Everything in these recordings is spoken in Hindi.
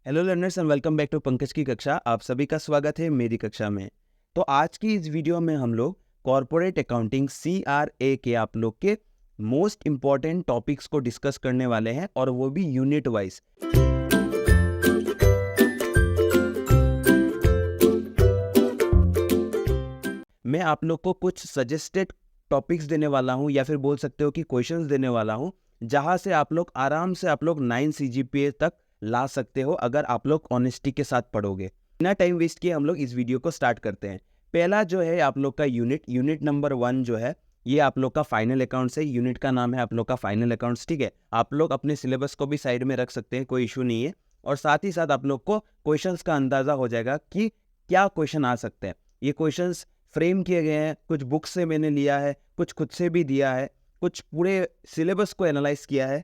Hello learners and welcome back to Pankaj की कक्षा। आप सभी का स्वागत है मेरी कक्षा में। तो आज की इस वीडियो में हम लोग कॉर्पोरेट अकाउंटिंग CRA के आप लोग के मोस्ट इम्पॉर्टेंट टॉपिक्स को डिस्कस करने वाले हैं, और वो भी यूनिट वाइज। मैं आप लोग को कुछ सजेस्टेड टॉपिक्स देने वाला हूं, या फिर बोल सकते हो कि क्वेश्चंस देने वाला हूं, जहां से आप लोग आराम से 9 CGPA तक ला सकते हो अगर आप लोग ऑनेस्टी के साथ पढ़ोगे। बिना टाइम वेस्ट किए हम लोग इस वीडियो को स्टार्ट करते हैं। पहला जो है आप लोग का यूनिट नंबर 1 जो है, ये आप लोग का फाइनल अकाउंट्स है। यूनिट का नाम है आप लोग का फाइनल अकाउंट्स, ठीक है। आप लोग अपने सिलेबस को भी साइड में रख सकते हैं, कोई इशू नहीं है। और साथ ही साथ आप लोग को क्वेश्चंस का अंदाजा हो जाएगा कि क्या क्वेश्चन आ सकते हैं। ये क्वेश्चंस फ्रेम किए गए हैं, कुछ बुक से मैंने लिया है, कुछ खुद से भी दिया है, कुछ पूरे सिलेबस को एनालाइज किया है,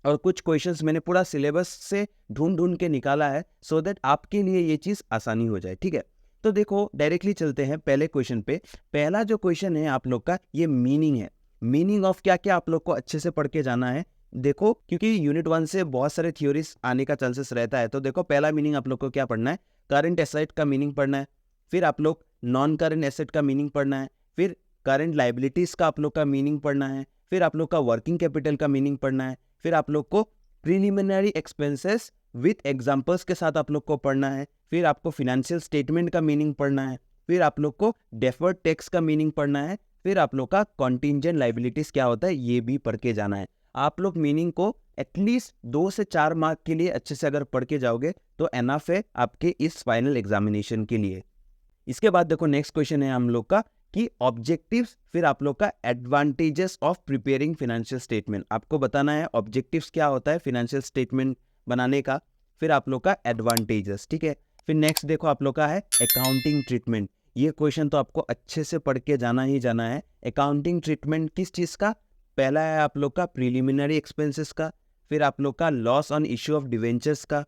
और कुछ क्वेश्चंस मैंने पूरा सिलेबस से ढूंढ के निकाला है, सो दैट आपके लिए ये चीज़ आसानी हो जाए, ठीक है। तो देखो डायरेक्टली चलते हैं पहले क्वेश्चन पे। पहला जो क्वेश्चन है आप लोग का, ये मीनिंग है। मीनिंग ऑफ क्या क्या आप लोग को अच्छे से पढ़ के जाना है। देखो क्योंकि यूनिट 1 से बहुत सारे थ्योरीज आने का चांसेस रहता है, तो देखो पहला मीनिंग आप लोग को क्या पढ़ना है, करंट एसेट का मीनिंग पढ़ना है। फिर आप लोग नॉन करंट एसेट का मीनिंग पढ़ना है। फिर करंट लाइबिलिटीज का आप लोग का मीनिंग पढ़ना है। फिर आप लोग का वर्किंग कैपिटल का मीनिंग पढ़ना है। फिर आप लोग को प्रीलिमिनरी एक्सपेंसेस विथ एग्जांपल्स के साथ आप लोग को पढ़ना है। फिर आपको फिनेंशियल स्टेटमेंट का मीनिंग पढ़ना है। फिर आप लोग को डेफर्ड टैक्स का मीनिंग पढ़ना है। फिर आप लोग का कॉन्टिंजेंट लाइबिलिटीज क्या होता है ये भी पढ़ के जाना है। आप लोग मीनिंग को एटलीस्ट 2 से 4 मार्क के लिए अच्छे से अगर पढ़ के जाओगे तो एनफ है आपके इस फाइनल एग्जामिनेशन के लिए। इसके बाद देखो नेक्स्ट क्वेश्चन है हम लोग का कि ऑब्जेक्टिव्स, फिर आप लोग का advantages of preparing financial statement. आपको बताना है ऑब्जेक्टिव्स क्या होता है फाइनेंशियल स्टेटमेंट बनाने का, फिर आप लोग का एडवांटेजेस, ठीक है। फिर नेक्स्ट देखो आप लोग का है अकाउंटिंग ट्रीटमेंट। ये क्वेश्चन तो आपको अच्छे से पढ़ के जाना ही जाना है। अकाउंटिंग ट्रीटमेंट किस चीज़ का, पहला है आप लोग का प्रीलिमिनरी एक्सपेंसेस का, फिर आप लोग का loss on issue of debentures का,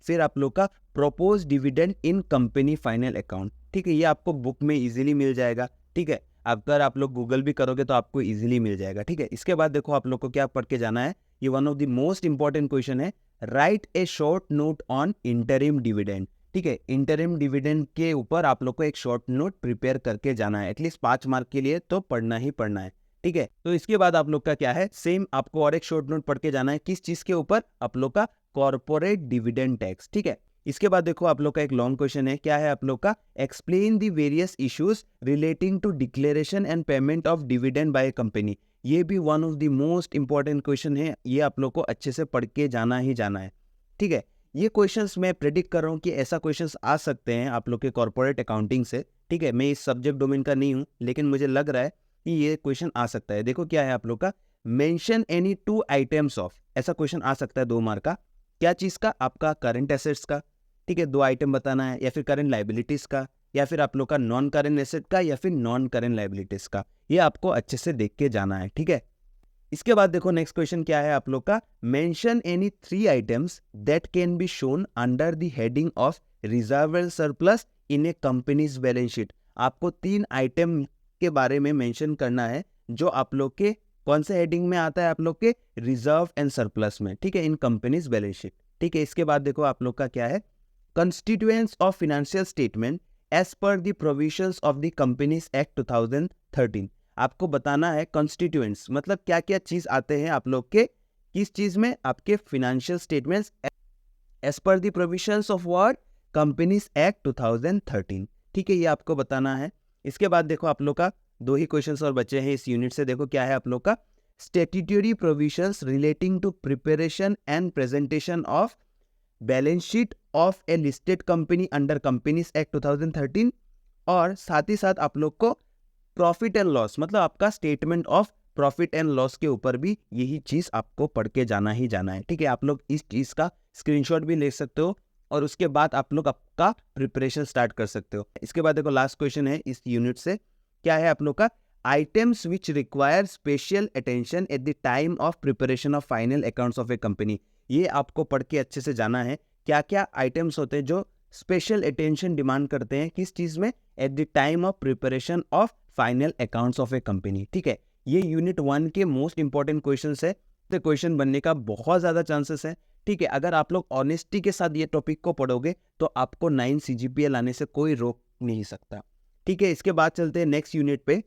फिर आप लोग का propose dividend in company final account, ठीक है। ये आपको बुक में इजीली मिल जाएगा, ठीक है। अगर आप लोग गूगल भी करोगे तो आपको इजीली मिल जाएगा, ठीक है। इसके बाद देखो आप लोग को क्या पढ़ के जाना है, ये one of the most important question है। Right a short note on interim dividend, ठीक है। इंटरिम डिविडेंड के ऊपर आप लोग को एक शॉर्ट नोट प्रिपेयर करके जाना है, एटलीस्ट 5 मार्क के लिए तो पढ़ना ही पढ़ना है, ठीक है। तो इसके बाद आप लोग का क्या है, सेम आपको और एक शॉर्ट नोट पढ़ के जाना है, किस चीज के ऊपर, आप लोग का कॉर्पोरेट डिविडेंड टैक्स, ठीक है। इसके बाद देखो आप लोग का एक लॉन्ग क्वेश्चन है, क्या है आप लोग का, explain the various issues relating to declaration and payment of dividend by company. ये भी one of the most important question है, ये आप लोग को अच्छे से पढ़ के जाना ही जाना है, ठीक है। ये क्वेश्चंस मैं प्रेडिक्ट कर रहा हूँ कि ऐसा क्वेश्चंस आ सकते हैं आप लोग के कॉर्पोरेट अकाउंटिंग से, ठीक है। मैं इस सब्जेक्ट डोमेन का नहीं हूँ, लेकिन मुझे लग रहा है कि ये क्वेश्चन आ सकता है। देखो क्या है आप लोग का, मेंशन एनी 2 आइटम्स ऑफ, ऐसा क्वेश्चन आ सकता है 2 मार्क का। क्या चीज का, आपका करंट एसेट्स का, ठीक है, 2 आइटम बताना है, या फिर करंट लाइबिलिटीज का, या फिर आप लोग का नॉन करंट एसेट का, या फिर नॉन करंट लाइबिलिटीज का। ये आपको अच्छे से देख के जाना है, ठीक है। इसके बाद देखो नेक्स्ट क्वेश्चन क्या है आप लोग का, mention any 3 items that can be shown under the heading of reservable surplus in a company's balance sheet. आपको 3 आइटम के बारे में मेंशन करना है जो आप लोग के कौन से हेडिंग में आता है, आप लोग के रिजर्व एंड सरप्लस में, ठीक है, इन कंपनीज बैलेंस शीट, ठीक है। इसके बाद देखो आप लोग का क्या है, constituents of financial statement as per the provisions of the Companies Act 2013। आपको बताना है कॉन्स्टिट्यूएंट्स मतलब क्या क्या चीज आते हैं आप लोग के किस चीज में, आपके financial statements as per the provisions of what, Companies Act 2013, ठीक है, ये आपको बताना है। इसके बाद देखो आप लोग का 2 ही क्वेश्चंस और बचे हैं इस यूनिट से। देखो क्या है आप लोग का, statutory provisions relating to preparation and presentation of balance sheet of a listed company under Companies Act 2013, और साथ ही साथ आप लोग को प्रॉफिट एंड लॉस मतलब आपका statement of profit and loss के ऊपर भी यही चीज आपको पढ़ के जाना ही जाना है, ठीक है। आप लोग इस चीज का स्क्रीनशॉट भी ले सकते हो, और उसके बाद आप लोग आपका प्रिपरेशन स्टार्ट कर सकते हो। इसके बाद देखो लास्ट क्वेश्चन है इस यूनिट से, क्या है आप लोग का, items which require special attention at the time of preparation of final accounts of A company. ये आपको पढ़ के अच्छे से जाना है, क्या क्या आइटम्स होते हैं जो स्पेशल अटेंशन डिमांड करते हैं किस चीज में, at the time of preparation of final accounts of A company, ठीक है। ये यूनिट 1 के मोस्ट इंपॉर्टेंट क्वेश्चंस है, तो क्वेश्चन बनने का बहुत ज्यादा चांसेस है, ठीक है, अगर आप लोग ऑनेस्टी के साथ ये टॉपिक को पढ़ोगे तो आपको 9 CGPA लाने से कोई रोक नहीं सकता। ठीक है, इसके बाद चलते हैं नेक्स्ट यूनिट पे।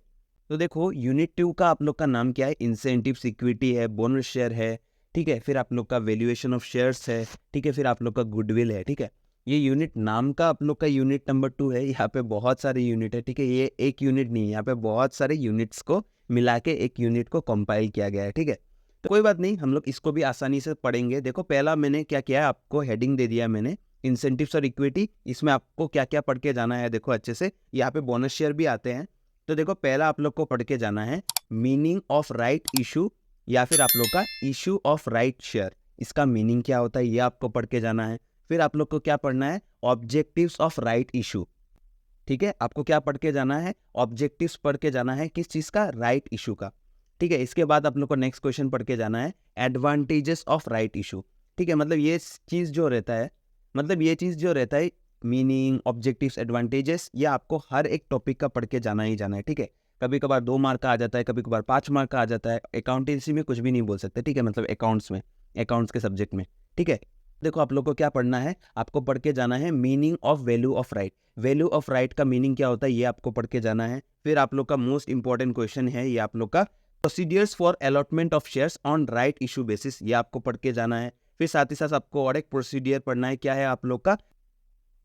तो देखो यूनिट 2 का आप लोग का नाम क्या है, इंसेंटिव इक्विटी है, बोनस शेयर है, ठीक है, फिर आप लोग का वैल्यूएशन ऑफ शेयर्स है, ठीक है, फिर आप लोग का गुडविल है। ठीक है, ये यूनिट नाम का आप लोग का यूनिट नंबर 2 है। यहाँ पे बहुत सारे यूनिट है, ठीक है, ये एक यूनिट नहीं है, यहाँ पे बहुत सारे यूनिट्स को मिला के एक यूनिट को कंपाइल किया गया है। ठीक है, तो कोई बात नहीं, हम लोग इसको भी आसानी से पढ़ेंगे। देखो पहला मैंने क्या किया है, आपको हेडिंग दे दिया मैंने, इंसेंटिव्स और इक्विटी। इसमें आपको क्या क्या पढ़ के जाना है, देखो अच्छे से, यहाँ पे बोनस शेयर भी आते हैं। तो देखो पहला आप लोग को पढ़ के जाना है मीनिंग ऑफ राइट इशू, या फिर आप लोग का इशू ऑफ राइट शेयर, इसका मीनिंग क्या होता है ये आपको पढ़ के जाना है। फिर आप लोग को क्या पढ़ना है, ऑब्जेक्टिव्स ऑफ राइट इशू। ठीक है, आपको क्या पढ़ के जाना है, ऑब्जेक्टिव्स पढ़ के जाना है, किस चीज का, राइट इशू का। ठीक है, इसके बाद आप लोग को नेक्स्ट क्वेश्चन पढ़ के जाना है एडवांटेजेस ऑफ राइट इशू। ठीक है, मतलब ये चीज जो रहता है, मीनिंग, ऑब्जेक्टिव्स, एडवांटेजेस, ये आपको हर एक टॉपिक का पढ़ के जाना ही जाना है। ठीक है, कभी कभार 2 मार्क का आ जाता है, कभी कभार 5 मार्क का आ जाता है। अकाउंटेंसी में कुछ भी नहीं बोल सकते, ठीक है, मतलब अकाउंट्स में, अकाउंट्स के सब्जेक्ट में। ठीक है, देखो आप लोग को क्या पढ़ना है, आपको पढ़ के जाना है meaning of value of right. Value of right का मीनिंग क्या होता है ये आपको पढ़ के जाना है। फिर आप लोग का मोस्ट इंपॉर्टेंट क्वेश्चन है ये आप लोग का procedures for allotment of shares on right issue basis, ये आपको पढ़ के जाना है। फिर साथ ही साथ आपको और एक प्रोसीडियर पढ़ना है, क्या है आप लोग का,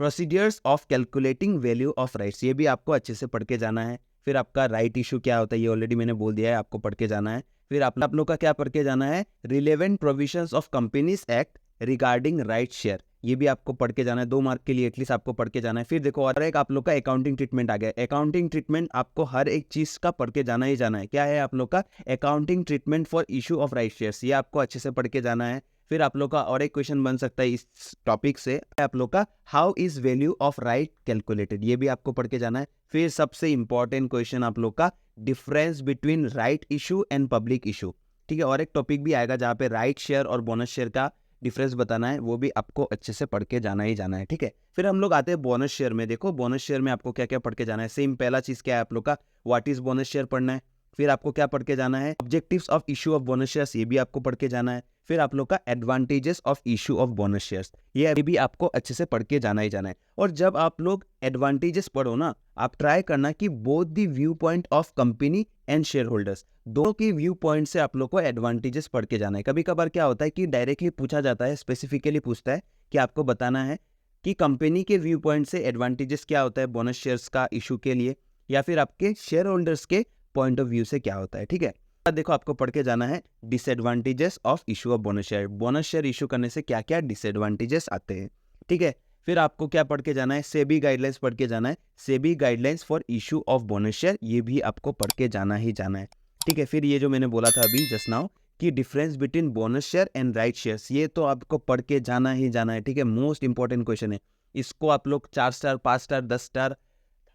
procedures of calculating value of rights, ये भी आपको अच्छे से पढ़ के जाना है। फिर आपका राइट इशू क्या होता है ये ऑलरेडी मैंने बोल दिया है, आपको पढ़ के जाना है। फिर आप लोग का क्या पढ़ के जाना है, relevant provisions of companies act regarding right share, ये भी आपको पढ़ के जाना है। 2 मार्क के लिए एटलीस्ट आपको पढ़ के जाना है। फिर देखो और एक आप लोग का अकाउंटिंग ट्रीटमेंट आ गया। अकाउंटिंग ट्रीटमेंट आपको हर एक चीज का पढ़ के जाना ही जाना है। क्या है आप लोग का, accounting treatment for issue of right shares, ये आपको अच्छे से पढ़ के जाना है। फिर आप लोग का और एक क्वेश्चन बन सकता है इस टॉपिक से, आप लोग का how is value of right calculated, ये भी आपको पढ़ के जाना है। फिर सबसे इंपॉर्टेंट क्वेश्चन आप लोग का difference between right issue and public issue. ठीक है, और एक टॉपिक भी आएगा जहाँ पे राइट शेयर और बोनस शेयर का डिफरेंस बताना है, वो भी आपको अच्छे से पढ़ के जाना ही जाना है। ठीक है, फिर हम लोग आते हैं बोनस शेयर में। देखो बोनस शेयर में आपको क्या क्या पढ़ के जाना है, सेम पहला चीज क्या है आप लोग का, व्हाट इज बोनस शेयर पढ़ना है। फिर आपको क्या पढ़ के जाना है, objectives of issue of bonus shares, ये भी आपको पढ़ के जाना है। फिर आप लोग का advantages of issue of bonus shares, ये भी आपको अच्छे से पढ़ के जाना ही जाना है। और जब आप लोग एडवांटेजेस पढ़ो ना, आप ट्राई करना कि both the view point of company and share holders, दोनों की व्यू पॉइंट से आप लोग को एडवांटेजेस पढ़ के जाना है। कभी कभार क्या होता है कि डायरेक्टली पूछा जाता है, स्पेसिफिकली पूछता है कि आपको बताना है कि कंपनी के व्यू पॉइंट से एडवांटेजेस क्या होता है बोनस शेयर्स का इशू के लिए, या फिर आपके शेयर होल्डर्स के पॉइंट ऑफ व्यू से क्या होता है। ठीक है, देखो आपको पढ़ के जाना है disadvantages of issue of bonus share, bonus share issue करने से क्या क्या डिसएडवांटेजेस आते हैं। ठीक है, फिर आपको क्या पढ़ के जाना है, सेबी गाइडलाइंस पढ़ के जाना है, SEBI guidelines for issue of bonus share, ये भी आपको पढ़ के जाना ही जाना है। ठीक है, फिर ये जो मैंने बोला था अभी जस्ट नाउ कि difference between bonus share and right shares, ये तो आपको पढ़ के जाना ही जाना है। ठीक है, मोस्ट इंपॉर्टेंट क्वेश्चन है, इसको आप लोग 4 स्टार, 5 स्टार, 10 स्टार,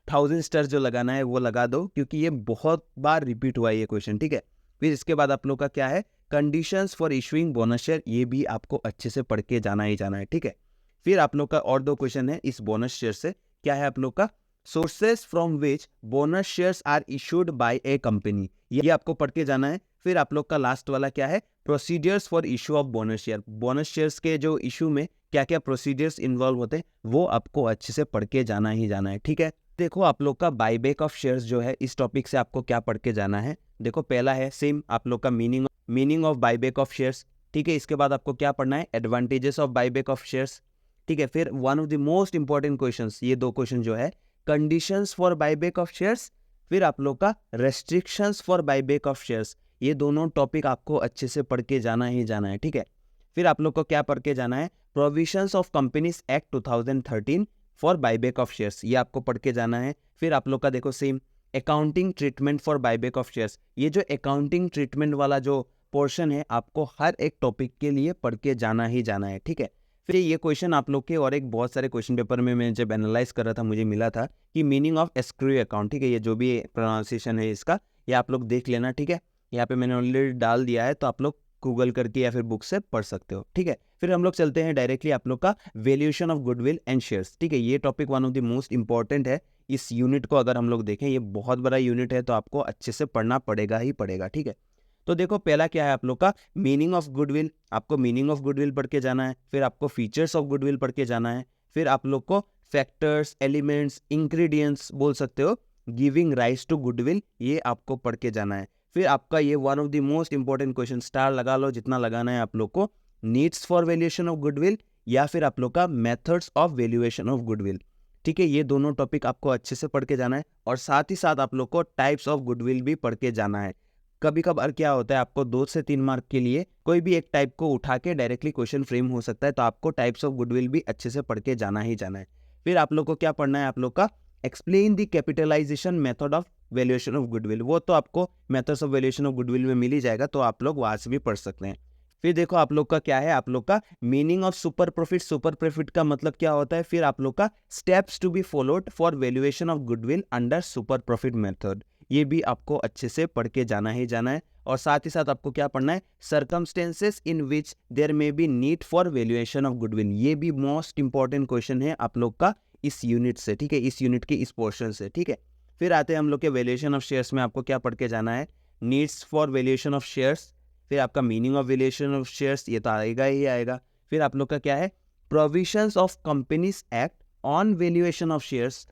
1000 स्टार जो लगाना है वो लगा दो, क्योंकि ये बहुत बार रिपीट हुआ है ये क्वेश्चन। ठीक है, फिर इसके बाद आप लोग का क्या है, conditions for issuing bonus share, ये भी आपको अच्छे से पढ़ के जाना ही जाना है। ठीक है, फिर आप लोग का और 2 क्वेश्चन है इस बोनस शेयर से, क्या है आप लोग का, sources from which bonus shares are issued by a company, ये आपको पढ़ के जाना है। फिर आप लोग का लास्ट वाला क्या है, procedures for issue of bonus share, bonus shares के जो इशू में क्या क्या प्रोसीडियर्स इन्वॉल्व होते हैं वो आपको अच्छे से पढ़ के जाना ही जाना है। ठीक है, देखो आप लोग का बायबैक ऑफ शेयर्स जो है, इस टॉपिक से आपको क्या पढ़ के जाना है। देखो पहला है सेम आप लोग का meaning of buyback of shares. ठीक है, इसके बाद आपको क्या पढ़ना है, advantages of buyback of shares. ठीक है, फिर one of the most important questions, ये 2 क्वेश्चन जो है, conditions for buyback of shares, फिर आप लोग का restrictions for buyback of shares, ये दोनों टॉपिक आपको अच्छे से पढ़ के जाना ही जाना है। ठीक है, फिर आप लोग को क्या पढ़ के जाना है, provisions of companies Act 2013 for buyback of shares, ये आपको पढ़ के जाना है। फिर आप लोग का देखो same accounting treatment for buyback of shares, ये जो अकाउंटिंग ट्रीटमेंट वाला जो पोर्शन है आपको हर एक टॉपिक के लिए पढ़ के जाना ही जाना है। ठीक है, फिर ये क्वेश्चन आप लोग के और एक बहुत सारे क्वेश्चन पेपर में मैं जब एनालाइज कर रहा था मुझे मिला था कि मीनिंग ऑफ एस्क्रू अकाउंट। ठीक है, ये जो भी प्रोनाउंसिएशन है इसका, ये आप लोग देख लेना। ठीक है, यहाँ पे मैंने ऑलरेडी डाल दिया है, तो आप लोग गूगल करके या फिर बुक से पढ़ सकते हो। ठीक है, फिर हम लोग चलते हैं डायरेक्टली आप लोग का valuation of goodwill and shares. ठीक है, ये topic one of the most important है। इस यूनिट को अगर हम लोग देखें, ये बहुत बड़ा यूनिट है, तो आपको अच्छे से पढ़ना पड़ेगा ही पड़ेगा। ठीक है, तो देखो पहला क्या है आप लोग का मीनिंग ऑफ गुडविल, आपको मीनिंग ऑफ गुडविल पढ़ के जाना है, फिर आपको फीचर्स ऑफ गुडविल पढ़ के जाना है, फिर आप लोग को फैक्टर्स, एलिमेंट्स, इंग्रेडिएंट्स बोल सकते हो, गिविंग राइज टू गुडविल, ये आपको पढ़ के जाना है। फिर आपका ये one of the most important question, star लगा लो जितना लगाना है आप लोग को, needs for valuation of goodwill या फिर आप लोग का methods of valuation of goodwill. ठीक है, ये दोनों टॉपिक आपको अच्छे से पढ़ के जाना है और साथ ही साथ आप लोग को टाइप्स ऑफ गुडविल भी पढ़ के जाना है। कभी कभार क्या होता है आपको 2 से 3 मार्क के लिए कोई भी एक टाइप को उठा के डायरेक्टली क्वेश्चन फ्रेम हो सकता है, तो आपको टाइप्स ऑफ गुडविल भी अच्छे से पढ़ के जाना ही जाना है। फिर आप लोग को क्या पढ़ना है, आप लोग का explain the capitalisation method of valuation of goodwill, वो तो आपको methods of valuation of goodwill में मिल ही जाएगा, तो आप लोग वहां से भी पढ़ सकते हैं। फिर देखो आप लोग का क्या है, आप लोग का meaning of super profit, super profit का मतलब क्या होता है, फिर आप लोग का steps to be followed for valuation of goodwill under super profit method, ये भी आपको अच्छे से पढ़ के जाना ही जाना है। और साथ ही साथ आपको क्या पढ़ना है, circumstances in which there may be need for valuation of goodwill, ये भी मोस्ट इंपॉर्टेंट क्वेश्चन है आप लोग का इस यूनिट से। ठीक है, इस यूनिट के इस पोर्शन से। ठीक है, फिर आते हैं हम लोग के वैल्यूएशन ऑफ शेयर्स में, आपको क्या पढ़ के जाना है, needs for valuation of shares, फिर आपका meaning of valuation of shares, ये तो आएगा ही आएगा। फिर आप लोग का क्या है, provisions of companies act on valuation of shares.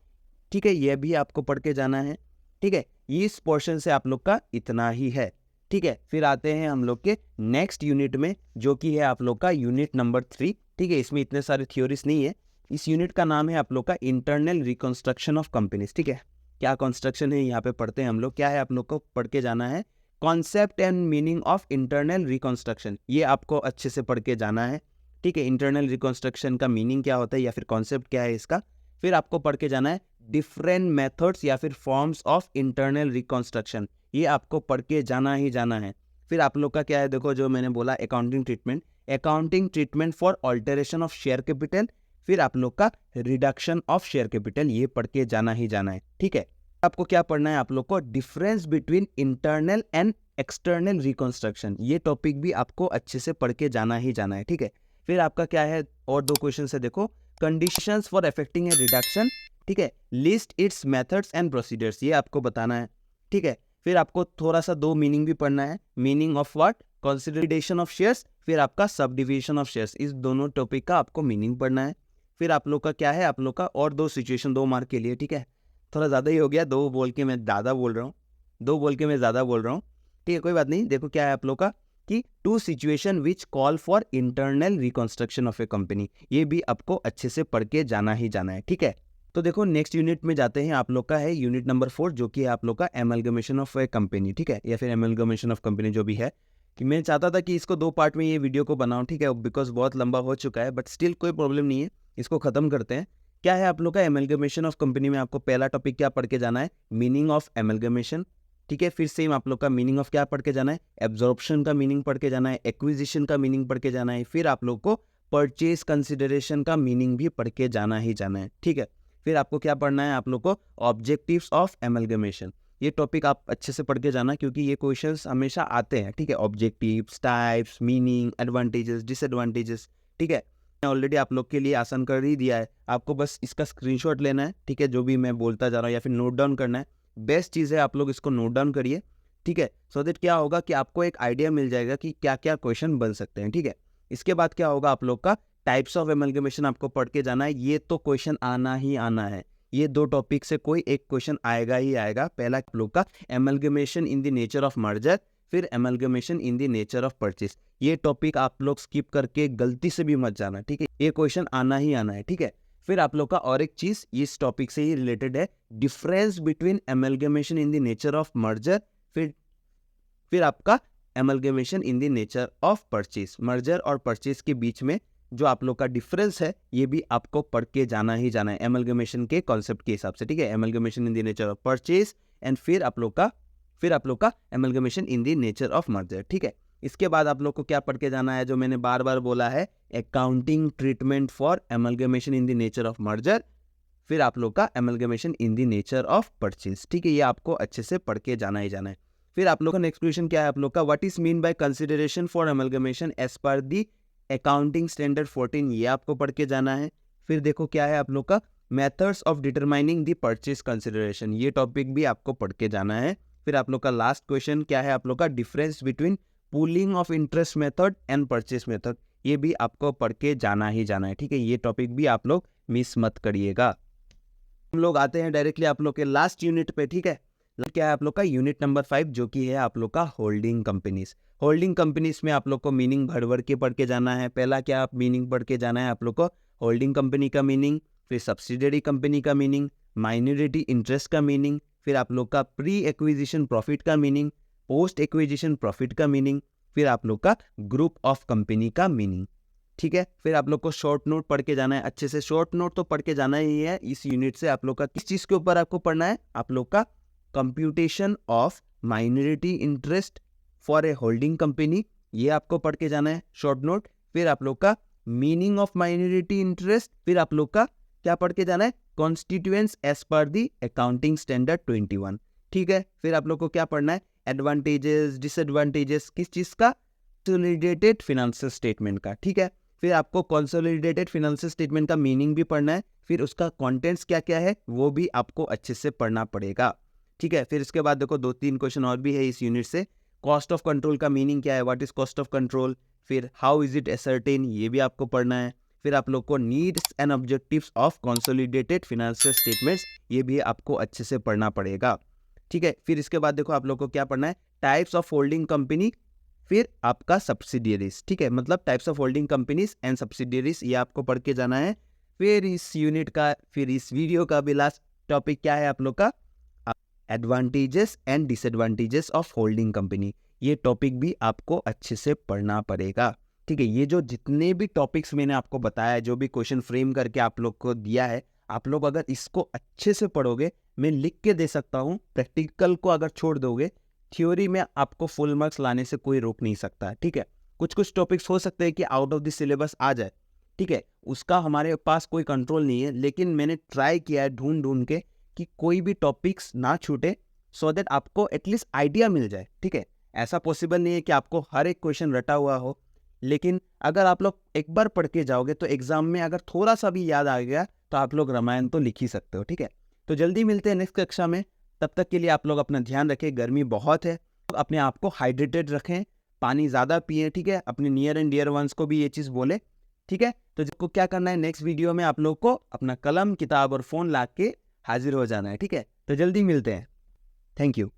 ठीक है, ये भी आपको पढ़ के जाना है। ठीक है, इस पोर्शन से आप लोग का इतना ही है। ठीक है, फिर आते हैं हम लोग के नेक्स्ट यूनिट में, जो कि है आप लोग का यूनिट नंबर 3। ठीक है, इसमें इतने सारे थ्योरीज नहीं है। इस यूनिट का नाम है आप लोग का इंटरनल रिकंस्ट्रक्शन ऑफ कंपनीज। ठीक है, क्या कंस्ट्रक्शन है यहाँ पे पढ़ते हैं हम लोग, क्या है आप लोग को पढ़ के जाना है, concept and meaning of internal reconstruction, ये आपको अच्छे से पढ़ के जाना है। ठीक है, इंटरनल रिकंस्ट्रक्शन का मीनिंग क्या होता है या फिर कॉन्सेप्ट क्या है इसका। फिर आपको पढ़ के जाना है डिफरेंट मेथड्स या फिर फॉर्म्स ऑफ इंटरनल रिकंस्ट्रक्शन, ये आपको पढ़ के जाना ही जाना है। फिर आप लोग का क्या है, देखो जो मैंने बोला accounting treatment for alteration of share capital, फिर आप लोग का रिडक्शन ऑफ शेयर कैपिटल, ये पढ़ के जाना ही जाना है। ठीक है, आपको क्या पढ़ना है, आप लोग को difference between internal and external reconstruction, ये टॉपिक भी आपको अच्छे से पढ़ के जाना ही जाना है। ठीक है, फिर आपका क्या है, और 2 क्वेश्चन है देखो, conditions for effecting A reduction. ठीक है, list it's methods and procedures, ये आपको बताना है। ठीक है, फिर आपको थोड़ा सा 2 मीनिंग भी पढ़ना है, meaning of what, consolidation of shares, फिर आपका सब डिविजन ऑफ शेयर्स, इस दोनों टॉपिक का आपको मीनिंग पढ़ना है। फिर आप लोग का क्या है, आप लोग का और 2 सिचुएशन 2 मार्क के लिए। ठीक है, थोड़ा ज़्यादा ही हो गया, 2 बोल के मैं ज़्यादा बोल रहा हूँ, 2 बोल के मैं ज़्यादा बोल रहा हूँ। ठीक है, कोई बात नहीं। देखो क्या है आप लोग का कि 2 situation which call for internal reconstruction of A company, ये भी आपको अच्छे से पढ़ के जाना ही जाना है। ठीक है, तो देखो नेक्स्ट यूनिट में जाते हैं, आप लोग का है यूनिट नंबर 4, जो कि है आप लोग का एमलगमेशन ऑफ ए कंपनी। ठीक है, या फिर एमलगमेशन ऑफ कंपनी जो भी है, कि मैं चाहता था कि इसको 2 पार्ट में ये वीडियो को बनाऊं। ठीक है, बिकॉज बहुत लंबा हो चुका है, बट स्टिल कोई प्रॉब्लम नहीं है, इसको खत्म करते हैं। क्या है आप लोग का एमलगमेशन ऑफ कंपनी में, आपको पहला टॉपिक क्या पढ़ के जाना है, मीनिंग ऑफ एमलगमेशन। ठीक है, फिर सेम आप लोग का मीनिंग ऑफ क्या पढ़ के जाना है, एब्जॉर्प्शन का मीनिंग पढ़ के जाना है, एक्विजिशन का मीनिंग पढ़ के जाना है, फिर आप लोग को परचेज कंसिडरेशन का मीनिंग भी पढ़ के जाना ही जाना है। ठीक है, फिर आपको क्या पढ़ना है, आप लोग को ऑब्जेक्टिव्स ऑफ एमलगमेशन, ये टॉपिक आप अच्छे से पढ़ के जाना, क्योंकि ये क्वेश्चंस हमेशा आते हैं। ठीक है, objectives, types, meaning, advantages, disadvantages. ठीक है, ऑलरेडी आप लोग के लिए आसान कर ही दिया है, आपको बस इसका स्क्रीनशॉट लेना है। ठीक है, जो भी मैं बोलता जा रहा हूँ या फिर नोट डाउन करना है, बेस्ट चीज़ है आप लोग इसको नोट डाउन करिए। ठीक है, सो दैट क्या होगा कि आपको एक आइडिया मिल जाएगा कि क्या क्या क्वेश्चन बन सकते हैं। ठीक है, इसके बाद क्या होगा, आप लोग का टाइप्स ऑफ एमलगमेशन आपको पढ़ के जाना है, ये तो क्वेश्चन आना ही आना है, ये 2 टॉपिक से कोई एक क्वेश्चन आएगा ही आएगा। पहला आप लोग का amalgamation in the nature of merger, फिर amalgamation in the nature of purchase, ये टॉपिक आप लोग स्किप करके गलती से भी मत जाना। ठीक है, ये क्वेश्चन आना ही आना है। ठीक है, फिर आप लोग का और एक चीज इस टॉपिक से ही रिलेटेड है, difference between amalgamation in the nature of merger, फिर आपका amalgamation in the nature of purchase, merger और परचेज के बीच में जो आप लोग का डिफरेंस है, ये भी आपको पढ़ के जाना ही जाना है एमलगमेशन के कॉन्सेप्ट के हिसाब से। ठीक है, amalgamation in the nature of purchase and फिर आप लोग का amalgamation in the nature of merger. ठीक है, इसके बाद आप लोग को क्या पढ़ के जाना है, जो मैंने बार बार बोला है, accounting treatment for amalgamation in the nature of merger, फिर आप लोग का amalgamation in the nature of purchase. ठीक है, ये आपको अच्छे से पढ़ के जाना ही जाना है। फिर आप लोग का नेक्स्ट क्वेश्चन क्या है, आप लोग का what is mean by consideration for amalgamation as per the accounting standard 14, ये आपको पढ़ के जाना है। फिर देखो क्या है आप लोग का methods of determining the purchase consideration, ये टॉपिक भी आपको पढ़ के जाना है। फिर आप लोग का लास्ट क्वेश्चन क्या है, आप लोग का difference between pooling of interest method and purchase method, ये भी आपको पढ़ के जाना ही जाना है, ठीक है। ये टॉपिक भी आप लोग मिस मत करिएगा। हम लोग आते हैं डायरेक्टली आप लोग के लास्ट यूनिट पे, ठीक है। क्या है आप लोग का यूनिट नंबर 5, जो कि है आप लोग का होल्डिंग कंपनीज। होल्डिंग कंपनीज में आप लोग को मीनिंग भर भर के पढ़ के जाना है। पहला क्या आप मीनिंग पढ़ के जाना है आप लोग को, होल्डिंग कंपनी का मीनिंग, फिर सब्सिडियरी कंपनी का मीनिंग, माइनॉरिटी इंटरेस्ट का मीनिंग, फिर आप लोग का प्री एक्विजिशन प्रॉफिट का मीनिंग, पोस्ट एक्विजिशन प्रॉफिट का मीनिंग, फिर आप लोग का ग्रुप ऑफ कंपनी का मीनिंग, ठीक है। फिर आप लोग को शॉर्ट नोट पढ़ के जाना है अच्छे से। शॉर्ट नोट तो पढ़ के जाना ही है इस यूनिट से। आप लोग का किस चीज के ऊपर आपको पढ़ना है, आप लोग का computation of minority interest for a holding company, ये आपको पढ़ के जाना है शॉर्ट नोट। फिर आप लोग का मीनिंग ऑफ माइनॉरिटी इंटरेस्ट, फिर आप लोग का क्या पढ़ के जाना है, constituents as per the accounting standard 21, ठीक है। फिर आप लोग को क्या पढ़ना है, एडवांटेजेस डिसएडवांटेजेस किस चीज का, कंसोलिडेटेड फाइनेंशियल स्टेटमेंट का, ठीक है। फिर आपको कंसोलिडेटेड फाइनेंशियल स्टेटमेंट का मीनिंग भी पढ़ना है, फिर उसका कंटेंट्स क्या क्या है वो भी आपको अच्छे से पढ़ना पड़ेगा, ठीक है। फिर इसके बाद देखो 2-3 क्वेश्चन और भी है इस यूनिट से। कॉस्ट ऑफ कंट्रोल का मीनिंग क्या है, what is cost of control, फिर हाउ इज इट असर्टेन, ये भी आपको पढ़ना है। फिर आप लोग को needs and objectives of consolidated financial statements, ये भी आपको अच्छे से पढ़ना पड़ेगा, ठीक है। फिर इसके बाद देखो आप लोग को क्या पढ़ना है, टाइप्स ऑफ होल्डिंग कंपनी, फिर आपका सब्सिडियरीज, ठीक है। मतलब types of holding companies and subsidiaries, ये आपको पढ़ के जाना है। फिर इस यूनिट का, फिर इस वीडियो का भी लास्ट टॉपिक क्या है आप लोग का, advantages and disadvantages of holding company, ये टॉपिक भी आपको अच्छे से पढ़ना पड़ेगा, ठीक है। ये जो जितने भी टॉपिक्स मैंने आपको बताया, जो भी क्वेश्चन फ्रेम करके आप लोग को दिया है, आप लोग अगर इसको अच्छे से पढ़ोगे, मैं लिख के दे सकता हूँ, प्रैक्टिकल को अगर छोड़ दोगे, थ्योरी में आपको फुल मार्क्स लाने से कोई रोक नहीं सकता, ठीक है। कुछ कुछ टॉपिक्स हो सकते हैं कि आउट ऑफ द सिलेबस आ जाए, ठीक है, उसका हमारे पास कोई कंट्रोल नहीं है, लेकिन मैंने ट्राई किया है ढूंढ ढूंढ के कि कोई भी टॉपिक्स ना छूटे, सो दैट आपको एटलीस्ट आइडिया मिल जाए, ठीक है। ऐसा पॉसिबल नहीं है कि आपको हर एक क्वेश्चन रटा हुआ हो, लेकिन अगर आप लोग एक बार पढ़ के जाओगे तो एग्जाम में अगर थोड़ा सा भी याद आ गया तो आप लोग रामायण तो लिख ही सकते हो, ठीक है। तो जल्दी मिलते हैं नेक्स्ट कक्षा में, तब तक के लिए आप लोग अपना ध्यान रखें, गर्मी बहुत है, अपने आप को हाइड्रेटेड रखें, पानी ज़्यादा पिए, ठीक है। अपने नियर एंड डियर वंस को भी ये चीज़ बोले, ठीक है। तो जिसको क्या करना है, नेक्स्ट वीडियो में आप लोग को अपना कलम किताब और फ़ोन ला के हाजिर हो जाना है, ठीक है। तो जल्दी मिलते हैं, थैंक यू।